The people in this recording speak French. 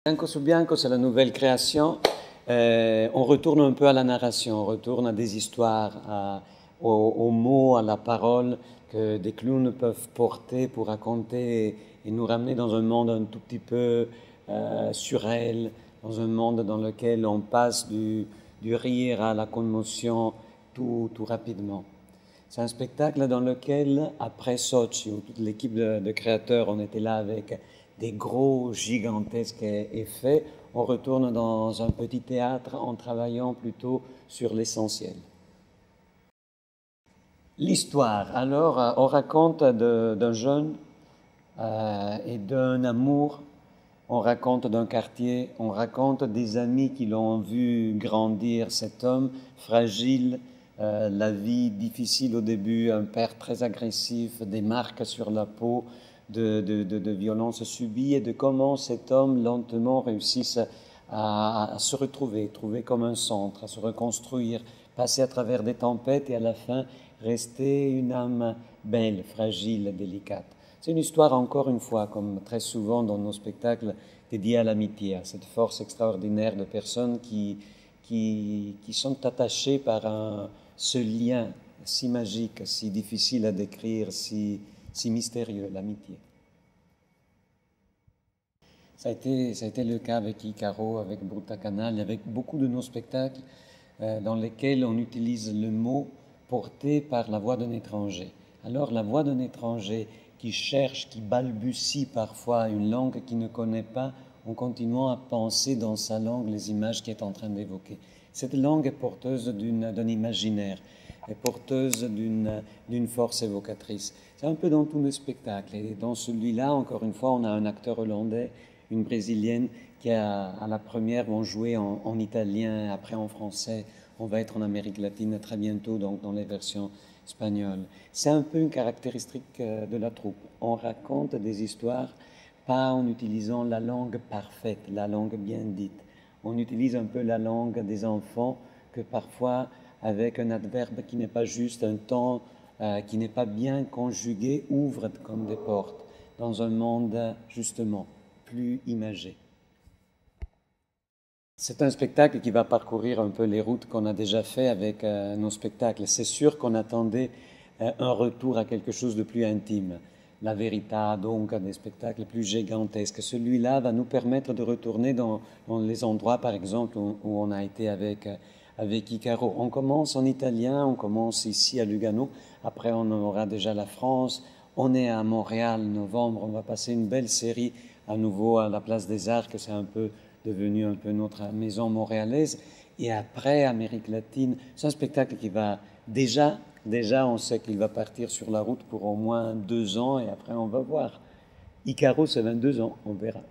Bianco su Bianco, c'est la nouvelle création. On retourne un peu à la narration, on retourne à des histoires, aux mots, à la parole que des clowns peuvent porter pour raconter et nous ramener dans un monde un tout petit peu surréel, dans un monde dans lequel on passe du rire à la commotion tout rapidement. C'est un spectacle dans lequel, après Sochi, où toute l'équipe de créateurs, on était là avec des gros, gigantesques effets, on retourne dans un petit théâtre en travaillant plutôt sur l'essentiel. L'histoire, alors, on raconte d'un jeune et d'un amour, on raconte d'un quartier, on raconte des amis qui l'ont vu grandir, cet homme fragile, la vie difficile au début, un père très agressif, des marques sur la peau, de violences subies et de comment cet homme lentement réussit à se retrouver, trouver comme un centre, à se reconstruire, passer à travers des tempêtes et à la fin rester une âme belle, fragile, délicate. C'est une histoire, encore une fois, comme très souvent dans nos spectacles, dédiée à l'amitié, à cette force extraordinaire de personnes qui sont attachées par ce lien si magique, si difficile à décrire, si mystérieux, l'amitié. Ça a été le cas avec Icaro, avec Brutta Canal, avec beaucoup de nos spectacles dans lesquels on utilise le mot porté par la voix d'un étranger. Alors la voix d'un étranger qui cherche, qui balbutie parfois une langue qu'il ne connaît pas, en continuant à penser dans sa langue les images qu'il est en train d'évoquer. Cette langue est porteuse d'un imaginaire, est porteuse d'une force évocatrice. C'est un peu dans tous les spectacles. Et dans celui-là, encore une fois, on a un acteur hollandais, une brésilienne qui à la première vont jouer en italien, après en français. On va être en Amérique latine très bientôt, donc dans les versions espagnoles. C'est un peu une caractéristique de la troupe. On raconte des histoires pas en utilisant la langue parfaite, la langue bien dite. On utilise un peu la langue des enfants que parfois, avec un adverbe qui n'est pas juste, un temps qui n'est pas bien conjugué, ouvre comme des portes dans un monde justement plus imagé. C'est un spectacle qui va parcourir un peu les routes qu'on a déjà fait avec nos spectacles. C'est sûr qu'on attendait un retour à quelque chose de plus intime. La Verità, donc, des spectacles plus gigantesques. Celui-là va nous permettre de retourner dans les endroits, par exemple, où on a été avec Icaro. On commence en italien, on commence ici à Lugano. Après, on aura déjà la France. On est à Montréal, novembre. On va passer une belle série à nouveau à la Place des Arts, que c'est un peu devenu un peu notre maison montréalaise. Et après, Amérique latine, c'est un spectacle qui va déjà on sait qu'il va partir sur la route pour au moins 2 ans et après on va voir. Icaro, c'est 22 ans, on verra.